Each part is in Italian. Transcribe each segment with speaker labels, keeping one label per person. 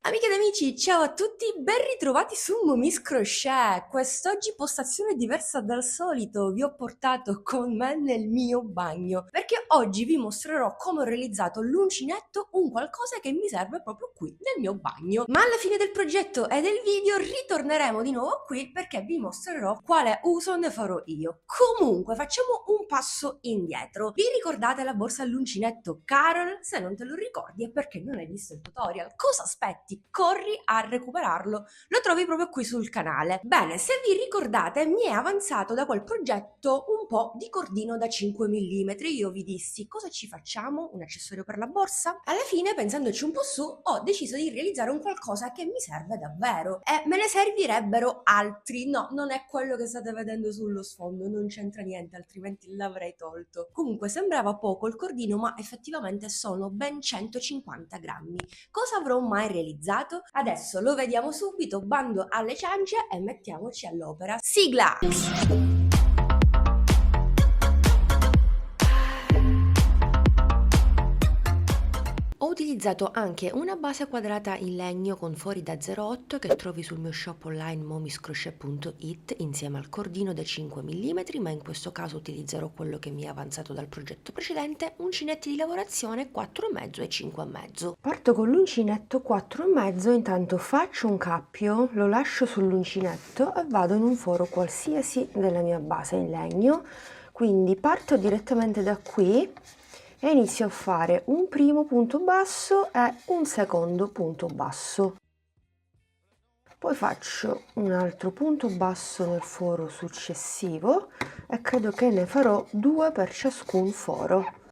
Speaker 1: Amiche ed amici, ciao a tutti, ben ritrovati su Momis Crochet. Quest'oggi postazione diversa dal solito, vi ho portato con me nel mio bagno, perché oggi vi mostrerò come ho realizzato l'uncinetto, un qualcosa che mi serve proprio qui, nel mio bagno. Ma alla fine del progetto e del video ritorneremo di nuovo qui perché vi mostrerò quale uso ne farò io. Comunque, facciamo un passo indietro. Vi ricordate la borsa all'uncinetto Carol? Se non te lo ricordi è perché non hai visto il tutorial. Cosa aspetti? Corri a recuperarlo, lo trovi proprio qui sul canale. Bene, se vi ricordate mi è avanzato da quel progetto un po' di cordino da 5 mm. Io vi dissi cosa ci facciamo? Un accessorio per la borsa? Alla fine, pensandoci un po' su, ho deciso di realizzare un qualcosa che mi serve davvero e me ne servirebbero altri. No, non è quello che state vedendo sullo sfondo, non c'entra niente, altrimenti l'avrei tolto. Comunque sembrava poco il cordino, ma effettivamente sono ben 150 grammi. Cosa avrò mai realizzato? Adesso lo vediamo subito, bando alle ciance e mettiamoci all'opera. Sigla! Ho utilizzato anche una base quadrata in legno con fori da 0,8 che trovi sul mio shop online momiscrochet.it insieme al cordino da 5 mm, ma in questo caso utilizzerò quello che mi è avanzato dal progetto precedente, uncinetti di lavorazione 4,5 e 5,5. Parto con l'uncinetto 4,5, intanto faccio un cappio, lo lascio sull'uncinetto e vado in un foro qualsiasi della mia base in legno, quindi parto direttamente da qui e inizio a fare un primo punto basso e un secondo punto basso. Poi faccio un altro punto basso nel foro successivo e credo che ne farò 2 per ciascun foro.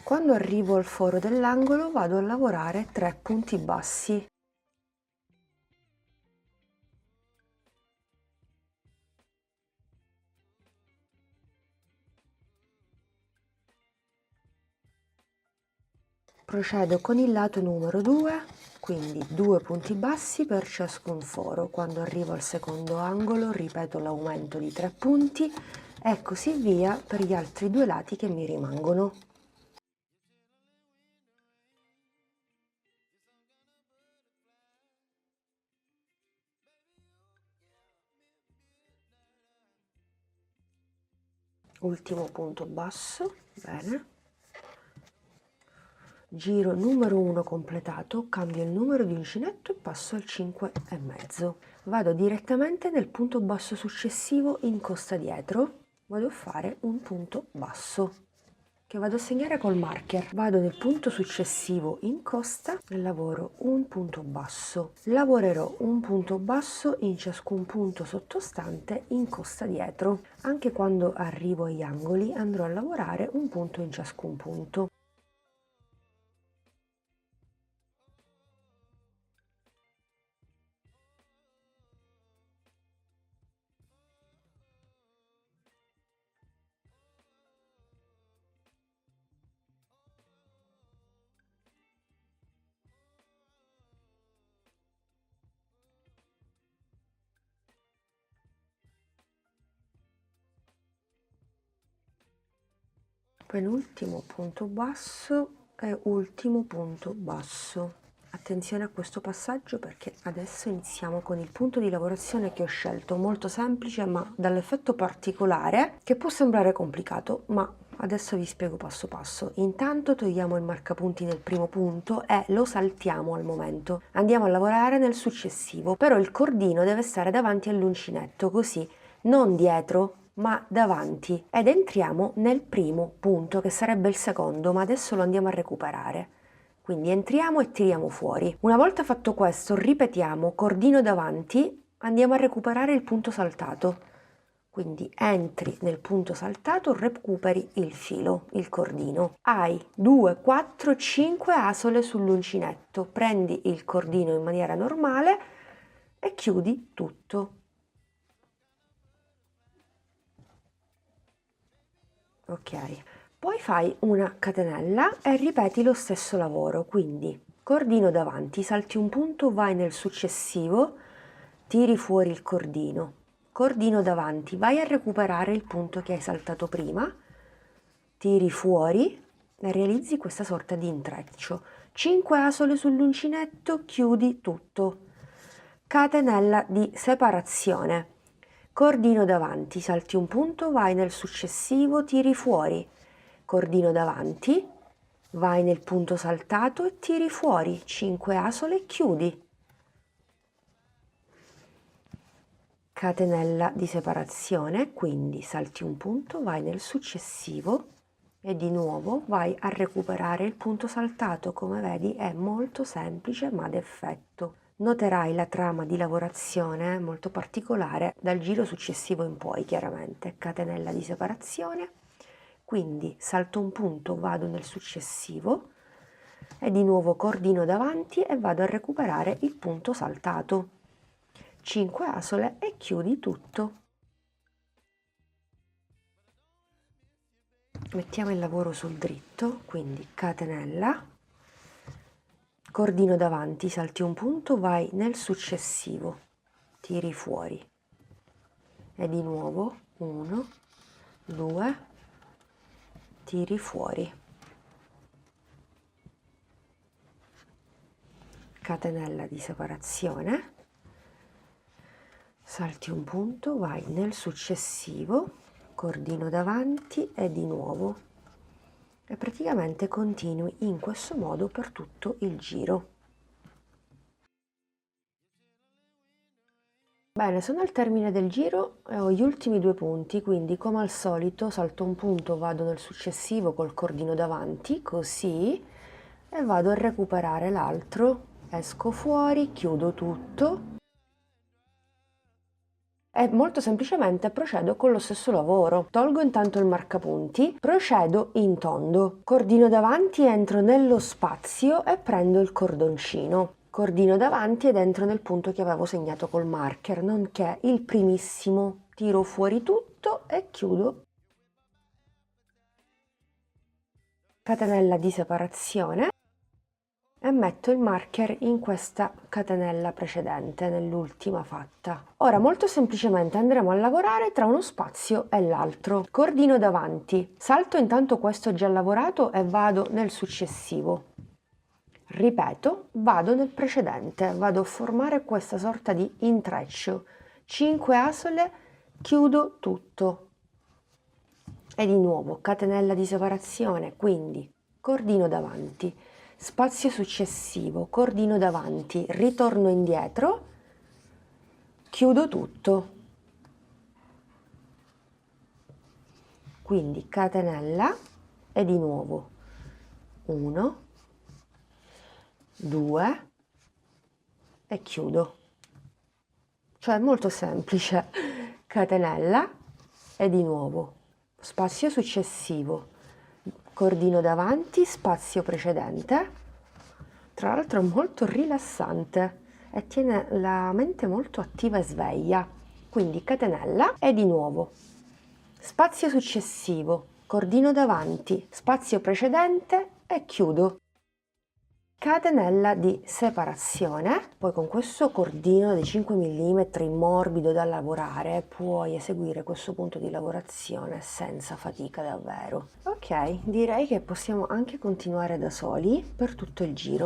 Speaker 1: Quando arrivo al foro dell'angolo vado a lavorare 3 punti bassi. Procedo con il lato numero 2, quindi 2 punti bassi per ciascun foro. Quando arrivo al secondo angolo ripeto l'aumento di 3 punti e così via per gli altri 2 lati che mi rimangono. Ultimo punto basso, bene. Giro numero 1 completato, cambio il numero di uncinetto e passo al 5,5. Vado direttamente nel punto basso successivo in costa dietro, vado a fare un punto basso che vado a segnare col marker. Vado nel punto successivo in costa e lavoro un punto basso. Lavorerò un punto basso in ciascun punto sottostante in costa dietro. Anche quando arrivo agli angoli andrò a lavorare un punto in ciascun punto. Penultimo punto basso e ultimo punto basso. Attenzione a questo passaggio perché adesso iniziamo con il punto di lavorazione che ho scelto, molto semplice ma dall'effetto particolare che può sembrare complicato, ma adesso vi spiego passo passo. Intanto togliamo il marcapunti nel primo punto e lo saltiamo al momento. Andiamo a lavorare nel successivo, però il cordino deve stare davanti all'uncinetto, così non dietro ma davanti, ed entriamo nel primo punto che sarebbe il secondo, ma adesso lo andiamo a recuperare. Quindi entriamo e tiriamo fuori. Una volta fatto questo ripetiamo cordino davanti, andiamo a recuperare il punto saltato. Quindi entri nel punto saltato, recuperi il filo, il cordino. Hai 2, 4, 5 asole sull'uncinetto, prendi il cordino in maniera normale e chiudi tutto. Ok, poi fai una catenella e ripeti lo stesso lavoro, quindi cordino davanti, salti un punto, vai nel successivo
Speaker 2: tiri fuori il cordino, cordino davanti, vai a recuperare il punto che hai saltato prima, tiri fuori e realizzi questa sorta di intreccio. 5 asole sull'uncinetto, chiudi tutto. Catenella di separazione, cordino davanti, salti un punto, vai nel successivo, tiri fuori, cordino davanti, vai nel punto saltato e tiri fuori, 5 asole, chiudi. Catenella di separazione, quindi salti un punto, vai nel successivo e di nuovo vai a recuperare il punto saltato. Come vedi è molto semplice ma d'effetto. Noterai la trama di lavorazione molto particolare dal giro successivo in poi, chiaramente. Catenella di separazione, quindi salto un punto, vado nel successivo e di nuovo cordino davanti e vado a recuperare il punto saltato. 5 asole e chiudi tutto. Mettiamo il lavoro sul dritto, quindi catenella, cordino davanti, salti un punto, vai nel successivo, tiri fuori e di nuovo 1, 2, tiri fuori, catenella di separazione, salti un punto, vai nel successivo, cordino davanti e di nuovo, e praticamente continui in questo modo per tutto il giro. Bene, sono al termine del giro e ho gli ultimi 2 punti, quindi come al solito salto un punto, vado nel successivo col cordino davanti, così, e vado a recuperare l'altro, esco fuori, chiudo tutto. E molto semplicemente procedo con lo stesso lavoro. Tolgo intanto il marcapunti, procedo in tondo. Cordino davanti, entro nello spazio e prendo il cordoncino. Cordino davanti ed entro nel punto che avevo segnato col marker, nonché il primissimo. Tiro fuori tutto e chiudo. Catenella di separazione. E metto il marker in questa catenella precedente, nell'ultima fatta. Ora molto semplicemente andremo a lavorare tra uno spazio e l'altro. Cordino davanti, salto intanto questo già lavorato e vado nel successivo. Ripeto, vado nel precedente, vado a formare questa sorta di intreccio. 5 asole, chiudo tutto. E di nuovo catenella di separazione, quindi cordino davanti, spazio successivo, cordino davanti, ritorno indietro, chiudo tutto. Quindi catenella e di nuovo 1, 2 e chiudo. Cioè è molto semplice. Catenella e di nuovo spazio successivo, cordino davanti, spazio precedente. Tra l'altro è molto rilassante e tiene la mente molto attiva e sveglia. Quindi catenella e di nuovo spazio successivo, cordino davanti, spazio precedente e chiudo. Catenella di separazione, poi con questo cordino di 5 mm morbido da lavorare puoi eseguire questo punto di lavorazione senza fatica davvero. Ok, direi che possiamo anche continuare da soli per tutto il giro.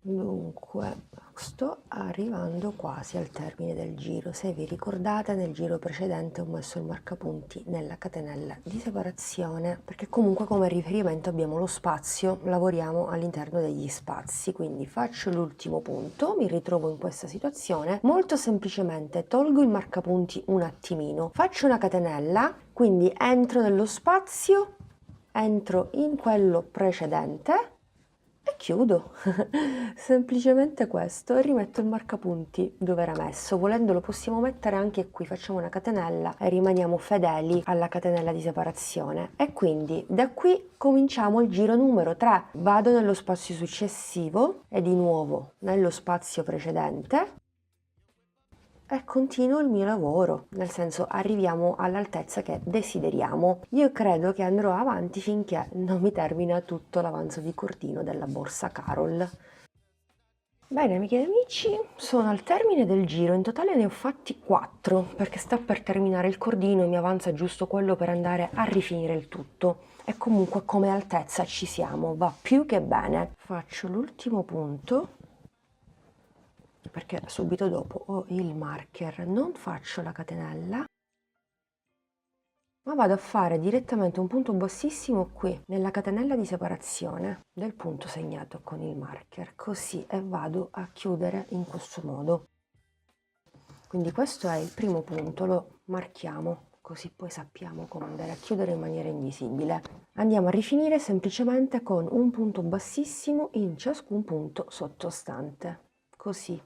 Speaker 2: Dunque, sto arrivando quasi al termine del giro. Se vi ricordate, nel giro precedente ho messo il marcapunti nella catenella di separazione, perché comunque come riferimento abbiamo lo spazio, lavoriamo all'interno degli spazi, quindi faccio l'ultimo punto, mi ritrovo in questa situazione, molto semplicemente tolgo il marcapunti un attimino, faccio una catenella, quindi entro nello spazio, entro in quello precedente, e chiudo. Semplicemente questo, e rimetto il marcapunti dove era messo. Volendo lo possiamo mettere anche qui, facciamo una catenella e rimaniamo fedeli alla catenella di separazione. E quindi da qui cominciamo il giro numero 3. Vado nello spazio successivo e di nuovo nello spazio precedente e continuo il mio lavoro, nel senso arriviamo all'altezza che desideriamo. Io credo che andrò avanti finché non mi termina tutto l'avanzo di cordino della borsa Carol. Bene amiche ed amici, sono al termine del giro, in totale ne ho fatti 4 perché sta per terminare il cordino, mi avanza giusto quello per andare a rifinire il tutto e comunque come altezza ci siamo, va più che bene. Faccio l'ultimo punto perché subito dopo ho il marker, non faccio la catenella ma vado a fare direttamente un punto bassissimo qui nella catenella di separazione del punto segnato con il marker, così, e vado a chiudere in questo modo. Quindi questo è il primo punto, lo marchiamo così poi sappiamo come andare a chiudere in maniera invisibile. Andiamo a rifinire semplicemente con un punto bassissimo in ciascun punto sottostante, così.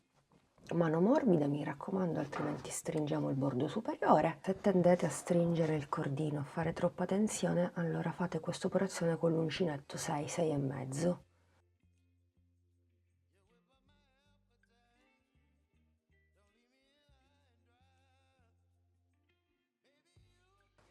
Speaker 2: Mano morbida, mi raccomando, altrimenti stringiamo il bordo superiore. Se tendete a stringere il cordino, a fare troppa tensione, allora fate questa operazione con l'uncinetto 6, 6 e mezzo.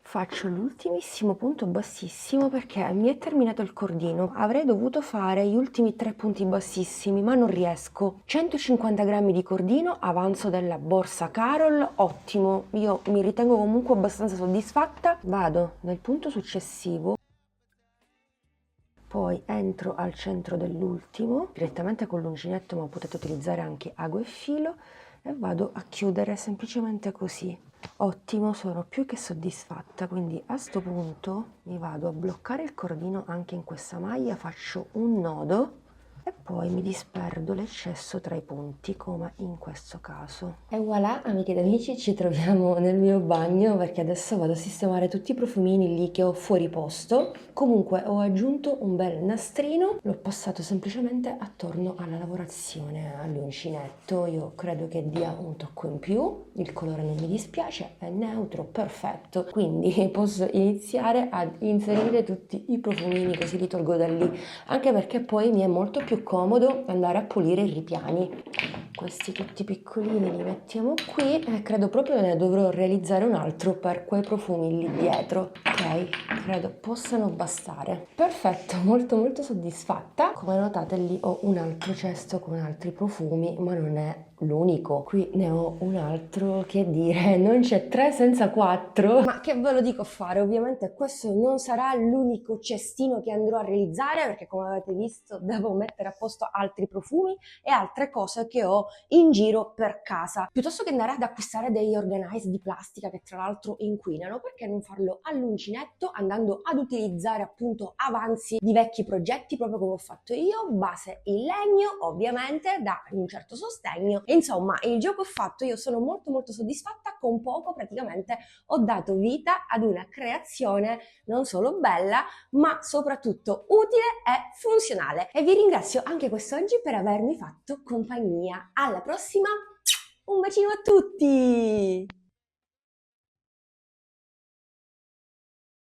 Speaker 2: Faccio l'ultimissimo punto bassissimo perché mi è terminato il cordino. Avrei dovuto fare gli ultimi 3 punti bassissimi, ma non riesco. 150 grammi di cordino, avanzo della borsa Carol, ottimo. Io mi ritengo comunque abbastanza soddisfatta. Vado nel punto successivo. Poi entro al centro dell'ultimo, direttamente con l'uncinetto, ma potete utilizzare anche ago e filo, e vado a chiudere semplicemente così. Ottimo, sono più che soddisfatta, quindi a sto punto mi vado a bloccare il cordino anche in questa maglia, faccio un nodo e poi mi disperdo l'eccesso tra i punti come in questo caso. E voilà amiche ed amici, ci troviamo nel mio bagno perché adesso vado a sistemare tutti i profumini lì che ho fuori posto. Comunque ho aggiunto un bel nastrino, l'ho passato semplicemente attorno alla lavorazione all'uncinetto. Io credo che dia un tocco in più, il colore non mi dispiace, è neutro, perfetto, quindi posso iniziare ad inserire tutti i profumini così li tolgo da lì, anche perché poi mi è molto più comodo andare a pulire i ripiani. Questi tutti piccolini li mettiamo qui e credo proprio ne dovrò realizzare un altro per quei profumi lì dietro. Ok, credo possano bastare. Perfetto, molto soddisfatta. Come notate lì ho un altro cesto con altri profumi, ma non è l'unico. Qui ne ho un altro, che dire, non c'è 3 senza 4. Ma che ve lo dico a fare? Ovviamente questo non sarà l'unico cestino che andrò a realizzare perché come avete visto devo mettere a posto altri profumi e altre cose che ho in giro per casa. Piuttosto che andare ad acquistare degli organize di plastica che tra l'altro inquinano, perché non farlo all'uncinetto andando ad utilizzare appunto avanzi di vecchi progetti proprio come ho fatto io, base in legno ovviamente, da un certo sostegno. Insomma, il gioco è fatto, io sono molto soddisfatta, con poco praticamente ho dato vita ad una creazione non solo bella, ma soprattutto utile e funzionale. E vi ringrazio anche quest'oggi per avermi fatto compagnia. Alla prossima, un bacino a tutti!